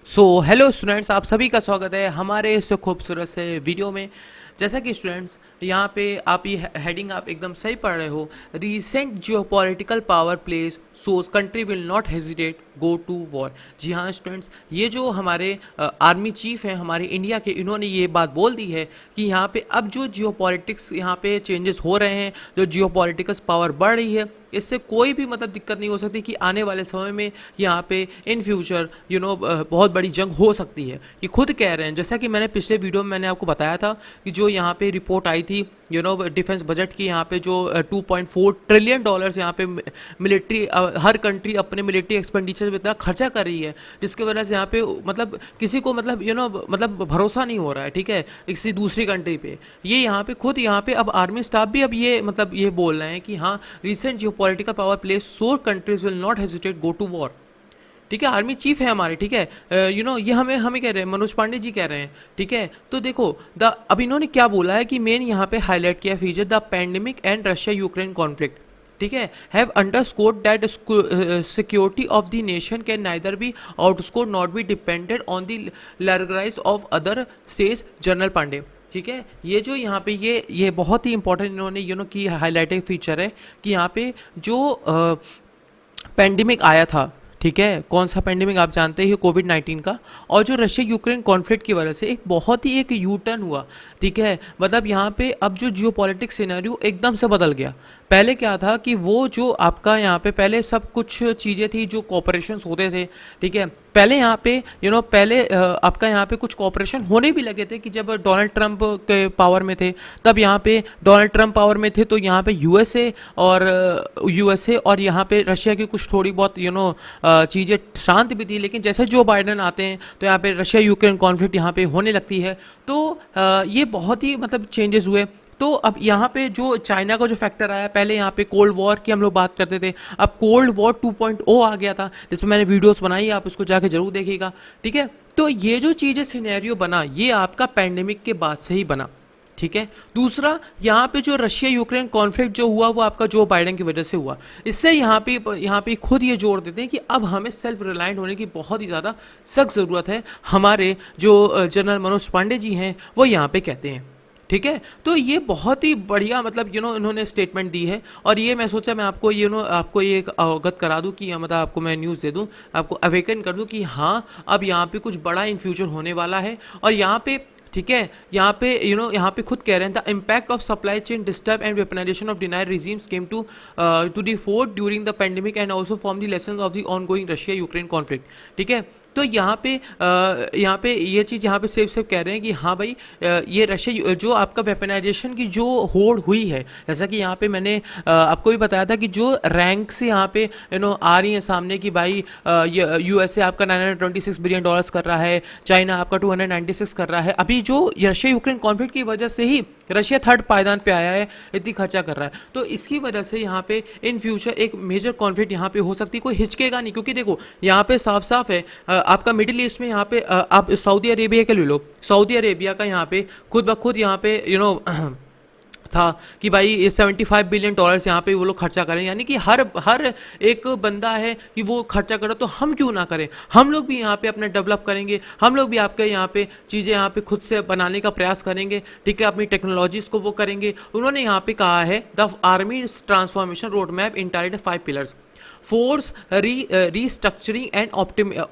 Hello students, आप सभी का स्वागत है हमारे इस खूबसूरत से वीडियो में। जैसा कि स्टूडेंट्स यहाँ पे आप ये हेडिंग आप एकदम सही पढ़ रहे हो। Recent geopolitical power plays shows country will not hesitate go to war. जी हाँ स्टूडेंट्स, ये जो हमारे आर्मी चीफ हैं हमारे इंडिया के, इन्होंने ये बात बोल दी है कि यहाँ पे अब जो जियोपॉलिटिक्स यहाँ पे चेंजेस हो रहे हैं, जो जियोपॉलिटिक्स पावर बढ़ रही है, इससे कोई भी मतलब दिक्कत नहीं हो सकती कि आने वाले समय में यहाँ पे इन फ्यूचर बहुत बड़ी जंग हो सकती है। ये खुद कह रहे हैं। जैसा कि मैंने पिछले वीडियो में मैंने आपको बताया था कि जो यहाँ पे रिपोर्ट आई थी डिफेंस बजट की, यहाँ पे जो 2.4 ट्रिलियन डॉलर्स यहाँ पे मिलिट्री, हर कंट्री अपने मिलिट्री एक्सपेंडिचर में इतना खर्चा कर रही है, जिसकी वजह से यहाँ पे मतलब किसी को मतलब भरोसा नहीं हो रहा है, ठीक है, किसी दूसरी कंट्री पे। ये यहाँ पे खुद यहाँ पे अब आर्मी स्टाफ भी अब ये बोल रहे हैं कि हाँ, recent geopolitical power places sore countries will not hesitate go to war. ठीक है, आर्मी चीफ है हमारे, ठीक है, ये हमें हमें कह रहे हैं, मनोज पांडे जी कह रहे हैं, ठीक है। तो देखो अब इन्होंने क्या बोला है कि मेन यहाँ पे हाईलाइट किया feature the pandemic and Russia Ukraine conflict, ठीक है, have underscored that security of the nation can neither be outscored not be dependent on the largesse of other, says general Pande. ठीक है, ये जो यहाँ पे ये बहुत ही इंपॉर्टेंट इन्होंने की हाईलाइटेड फीचर है कि यहाँ पे जो पैंडेमिक आया था, ठीक है, कौन सा पैंडेमिक आप जानते हैं, कोविड-19 का, और जो रशिया यूक्रेन कॉन्फ्लिक्ट की वजह से एक बहुत ही एक यू टर्न हुआ, ठीक है। मतलब यहाँ पे अब जो जियोपॉलिटिक्स सिनेरियो एकदम से बदल गया। पहले क्या था कि वो जो आपका यहाँ पे पहले सब कुछ चीज़ें थी जो कॉपरेशंस होते थे, ठीक है, पहले यहाँ पे पहले आपका यहाँ पे कुछ कॉपरेशन होने भी लगे थे कि जब डोनाल्ड ट्रंप के पावर में थे, तब यहाँ पे डोनाल्ड ट्रंप पावर में थे तो यहाँ पे यूएसए और यहाँ पे रशिया की कुछ थोड़ी बहुत चीज़ें शांत भी थी। लेकिन जैसे जो बाइडेन आते हैं तो यहाँ पे रशिया यूक्रेन कॉन्फ्लिक्ट यहाँ पे होने लगती है। तो ये बहुत ही मतलब चेंजेस हुए। तो अब यहाँ पे जो चाइना का जो फैक्टर आया, पहले यहाँ पे कोल्ड वॉर की हम लोग बात करते थे, अब कोल्ड वॉर 2.0 आ गया था, जिसमें मैंने वीडियोस बनाई, आप उसको जाके जरूर देखिएगा, ठीक है। तो ये जो चीज़ें सिनेरियो बना, ये आपका पैंडेमिक के बाद से ही बना, ठीक है। दूसरा, यहाँ पे जो रशिया यूक्रेन कॉन्फ्लिक्ट जो हुआ वो आपका जो बाइडेन की वजह से हुआ। इससे यहाँ पे खुद ये जोड़ देते हैं कि अब हमें सेल्फ रिलायंट होने की बहुत ही ज़्यादा सख्त ज़रूरत है। हमारे जो जनरल मनोज पांडे जी हैं वो यहाँ पे कहते हैं, ठीक है। तो ये बहुत ही बढ़िया मतलब इन्होंने स्टेटमेंट दी है। और ये मैं सोचा मैं आपको आपको ये अवगत करा दूं कि मतलब आपको मैं न्यूज़ दे दूं, आपको अवेकन कर दूं कि हाँ, अब यहाँ पे कुछ बड़ा इन फ्यूचर होने वाला है। और यहाँ पे, ठीक है, यहाँ पे यहाँ पे खुद कह रहे हैं the impact of supply chain disturb and weaponisation of denial regimes came to the fore during the pandemic and also form the lesson of the ongoing Russia Ukraine conflict, ठीक है। तो यहाँ पे ये चीज़ यहाँ पे सेफ कह रहे हैं कि हाँ भाई, ये रशिया जो आपका वेपनाइजेशन की जो होड़ हुई है, जैसा कि यहाँ पे मैंने आपको भी बताया था कि जो रैंक से यहाँ पे आ रही है सामने कि भाई यूएसए आपका 926 बिलियन डॉलर्स कर रहा है, चाइना आपका 296 कर रहा है। अभी जो रशिया यूक्रेन कॉन्फ्लिक्ट की वजह से ही रशिया थर्ड पायदान पे आया है, इतनी खर्चा कर रहा है। तो इसकी वजह से यहाँ पे इन फ्यूचर एक मेजर कॉन्फ्लिक्ट यहाँ पे हो सकती है, कोई हिचकेगा नहीं, क्योंकि देखो यहाँ पे साफ साफ है आपका मिडिल ईस्ट में यहाँ पे आप सऊदी अरेबिया के ले लो, सऊदी अरेबिया का यहाँ पे खुद ब खुद यहाँ पे था कि भाई ये 75 बिलियन डॉलर्स यहाँ पे वो लोग खर्चा करें, यानी कि हर एक बंदा है कि वो खर्चा करे, तो हम क्यों ना करें, हम लोग भी यहाँ पे अपने डेवलप करेंगे, हम लोग भी आपके यहाँ पे चीज़ें यहाँ पे खुद से बनाने का प्रयास करेंगे, ठीक है, अपनी टेक्नोलॉजीज को वो करेंगे। उन्होंने यहाँ पे कहा है the army transformation road map entailed 5 pillars, force restructuring and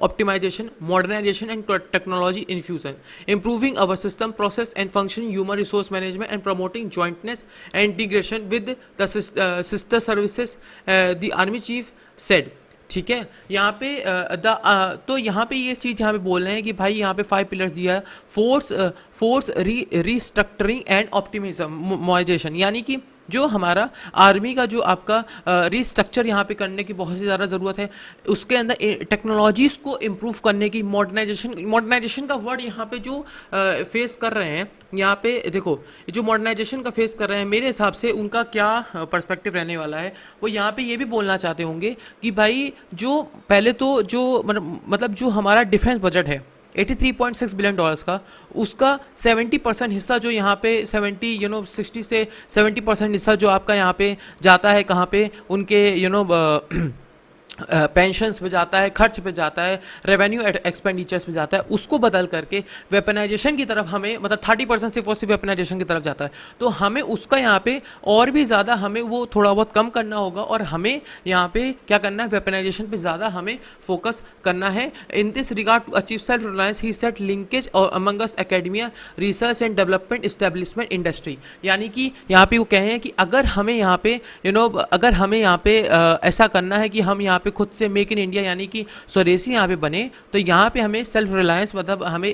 optimization, modernization and technology infusion, improving our system process and functioning, human resource management and promoting jointness and integration with the sister services, the army chief said, ठीक है। यहाँ पे तो यहाँ पे ये चीज़ यहाँ पे बोल रहे हैं कि भाई यहाँ पे 5 पिलर्स दिया है, फोर्स रीस्ट्रक्चरिंग एंड ऑप्टिमाइजेशन, यानी कि जो हमारा आर्मी का जो आपका रीस्ट्रक्चर यहाँ पे करने की बहुत ही ज़्यादा ज़रूरत है, उसके अंदर टेक्नोलॉजीज़ को इम्प्रूव करने की, मॉडर्नाइजेशन का वर्ड यहाँ पे जो फेस कर रहे हैं, यहाँ पे देखो जो मॉडर्नाइजेशन का फेस कर रहे हैं, मेरे हिसाब से उनका क्या पर्सपेक्टिव रहने वाला है, वो यहाँ पे ये भी बोलना चाहते होंगे कि भाई जो पहले तो जो मतलब जो हमारा डिफेंस बजट है 83.6 बिलियन डॉलर्स का, उसका 70% हिस्सा जो यहाँ पे 60 से 70% हिस्सा जो आपका यहाँ पे जाता है, कहाँ पे, उनके पेंशन्स पे जाता है, खर्च पे जाता है, रेवेन्यू एक्सपेंडिचर्स पे जाता है, उसको बदल करके वेपनाइजेशन की तरफ हमें मतलब 30% सिर्फ और सिर्फ वेपनाइजेशन की तरफ जाता है। तो हमें उसका यहाँ पे और भी ज़्यादा हमें वो थोड़ा बहुत कम करना होगा और हमें यहाँ पे क्या करना है, वेपनाइजेशन पे ज़्यादा हमें फोकस करना है। In this regard to achieve self reliance he set linkage among us academia research and development establishment industry. यानी कि यहाँ पे वो कहे हैं कि अगर हमें यहाँ पे अगर हमें यहाँ पे ऐसा करना है कि हम यहाँ पे खुद से मेक इन इंडिया यानी कि स्वदेशी यहाँ पे बने, तो यहाँ पे हमें सेल्फ रिलायंस मतलब हमें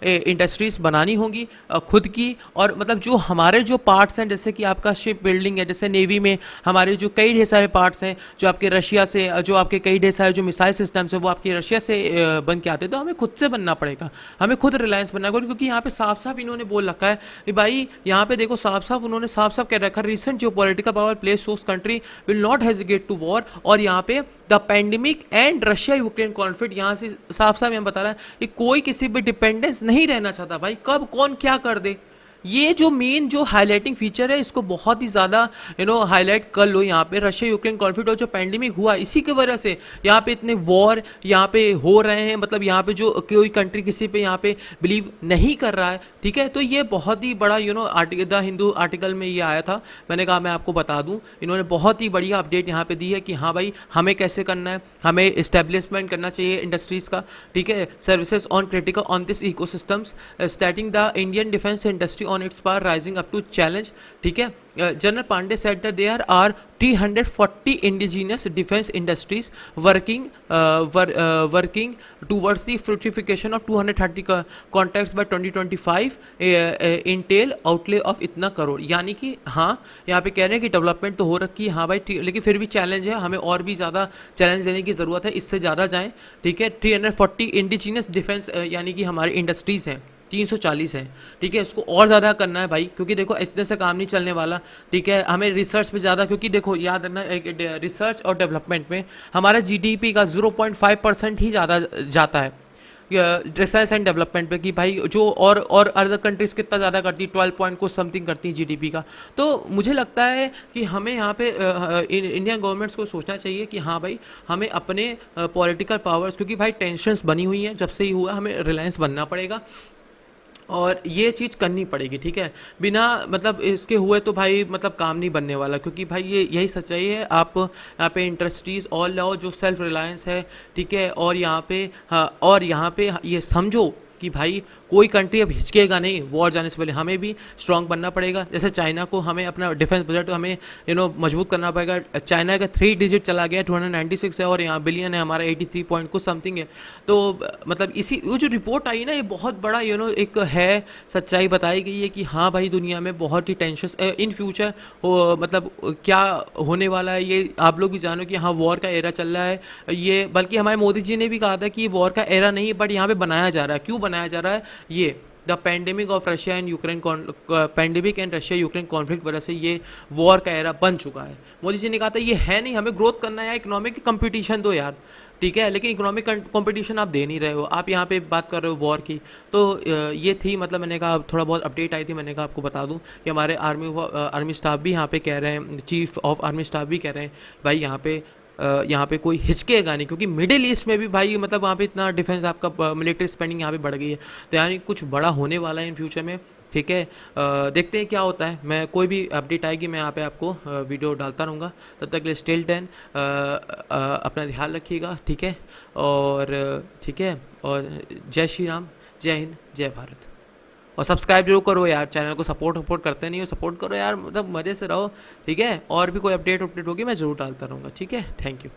इंडस्ट्रीज बनानी होंगी खुद की। और मतलब जो हमारे जो पार्ट्स हैं, जैसे कि आपका शिप बिल्डिंग है, जैसे नेवी में हमारे जो कई ढेर सारे पार्ट्स हैं जो आपके रशिया से, जो आपके कई ढेर सारे जो मिसाइल सिस्टम्स हैं वो आपके रशिया से बन के आते हैं, तो हमें खुद से बनना पड़ेगा, हमें खुद रिलायंस बनना पड़ेगा। क्योंकि यहाँ पे साफ साफ इन्होंने बोल रखा है कि भाई यहाँ पे देखो, साफ साफ उन्होंने साफ साफ कह रखा है, रिसेंट जो political power place source country will not hesitate to war. और यहाँ पे the pandemic and Russia Ukraine conflict, यहाँ से साफ साफ यहाँ बता रहा है कि कोई किसी पे डिपेंडेंस नहीं रहना चाहता भाई, कब कौन क्या कर दे। ये जो मेन जो हाईलाइटिंग फीचर है, इसको बहुत ही ज़्यादा हाईलाइट कर लो यहाँ पे। रशिया यूक्रेन कॉन्फ्लिक्ट और जो पैंडेमिक हुआ, इसी की वजह से यहाँ पे इतने वॉर यहाँ पे हो रहे हैं। मतलब यहाँ पे जो कोई कंट्री किसी पे यहाँ पे बिलीव नहीं कर रहा है, ठीक है। तो ये बहुत ही बड़ा द हिंदू आर्टिकल में ये आया था, मैंने कहा मैं आपको बता दूँ। इन्होंने बहुत ही बढ़िया अपडेट यहाँ पे दी है कि हाँ भाई हमें कैसे करना है, हमें इस्टेब्लिशमेंट करना चाहिए इंडस्ट्रीज़ का, ठीक है। Services on critical on this ecosystems starting the Indian defence industry on its power rising up to challenge, ठीक है। General Pande said that there are 340 indigenous defense industries working towards the fructification of 230 contracts by 2025 entail outlay of इतना करोड़। यानी कि हाँ, यहाँ पे कह रहे हैं कि डेवलपमेंट तो हो रखी है, हाँ भाई, लेकिन फिर भी चैलेंज है, हमें और भी ज़्यादा चैलेंज लेने की ज़रूरत है, इससे ज़्यादा जाएँ, ठीक है। 340 इंडिजीनियस डिफेंस यानी कि हमारी इंडस्ट्रीज़ हैं 340 है, ठीक है। इसको और ज़्यादा करना है भाई, क्योंकि देखो इतने से काम नहीं चलने वाला, ठीक है। हमें रिसर्च पे ज़्यादा, क्योंकि देखो याद रखना रिसर्च और डेवलपमेंट में हमारा जीडीपी का 0.5% ही ज़्यादा जाता है रिसर्च एंड डेवलपमेंट पे, कि भाई जो और अदर कंट्रीज़ कितना ज़्यादा करती है, 12 पॉइंट कुछ समथिंग करती है जीडीपी का। तो मुझे लगता है कि हमें यहाँ पे इंडियन गवर्नमेंट्स को सोचना चाहिए कि हाँ भाई हमें अपने पॉलिटिकल पावर्स, क्योंकि भाई टेंशन्स बनी हुई हैं जब से ही हुआ, हमें रिलायंस बनना पड़ेगा और ये चीज़ करनी पड़ेगी, ठीक है। बिना मतलब इसके हुए तो भाई मतलब काम नहीं बनने वाला, क्योंकि भाई ये यही सच्चाई है। आप यहाँ पे इंडस्ट्रीज़ और लाओ जो सेल्फ रिलायंस है, ठीक है। और यहाँ पे ये समझो कि भाई कोई कंट्री अब हिचकेगा नहीं वॉर जाने से पहले, हमें भी स्ट्रांग बनना पड़ेगा। जैसे चाइना को हमें अपना डिफेंस बजट हमें मजबूत करना पड़ेगा। चाइना का 3 डिजिट चला गया, 296 है, और यहाँ बिलियन है, हमारा 83 पॉइंट कुछ समथिंग है। तो मतलब इसी वो जो रिपोर्ट आई ना, ये बहुत बड़ा एक है, सच्चाई बताई गई है कि हाँ भाई दुनिया में बहुत ही टेंशन इन फ्यूचर मतलब क्या होने वाला है, ये आप लोग भी जानो कि हाँ वॉर का एरा चल रहा है ये। बल्कि हमारे मोदी जी ने भी कहा था कि ये वॉर का एरा नहीं, बट यहाँ पे बनाया जा रहा है। क्यों बनाया जा रहा है? ये the pandemic of Russia and Ukraine pandemic and Russia Ukraine conflict वजह से ये वॉर का एरा बन चुका है। मोदी जी ने कहा था ये है नहीं, हमें ग्रोथ करना है यार, इकोनॉमिक कंपटीशन दो यार, ठीक है। लेकिन इकोनॉमिक कंपटीशन आप दे नहीं रहे हो, आप यहाँ पे बात कर रहे हो वॉर की। तो ये थी, मतलब मैंने कहा थोड़ा बहुत अपडेट आई थी, मैंने कहा आपको बता दूं कि हमारे आर्मी स्टाफ भी यहाँ पे कह रहे हैं, चीफ ऑफ आर्मी स्टाफ भी कह रहे हैं भाई यहाँ पे कोई हिचकेगा नहीं, क्योंकि मिडिल ईस्ट में भी भाई मतलब वहाँ पे इतना डिफेंस आपका मिलिट्री स्पेंडिंग यहाँ पे बढ़ गई है। तो यानी कुछ बड़ा होने वाला है इन फ्यूचर में, ठीक है। देखते हैं क्या होता है। मैं कोई भी अपडेट आएगी मैं यहाँ पे आपको वीडियो डालता रहूँगा। तब तक के लिए स्टिल 10 अपना ध्यान रखिएगा, ठीक है। और ठीक है, और जय श्री राम, जय हिंद, जय भारत। और सब्सक्राइब जरूर करो यार, चैनल को सपोर्ट करते नहीं हो, सपोर्ट करो यार, मतलब मज़े से रहो, ठीक है। और भी कोई अपडेट होगी मैं ज़रूर डालता रहूँगा, ठीक है। Thank you.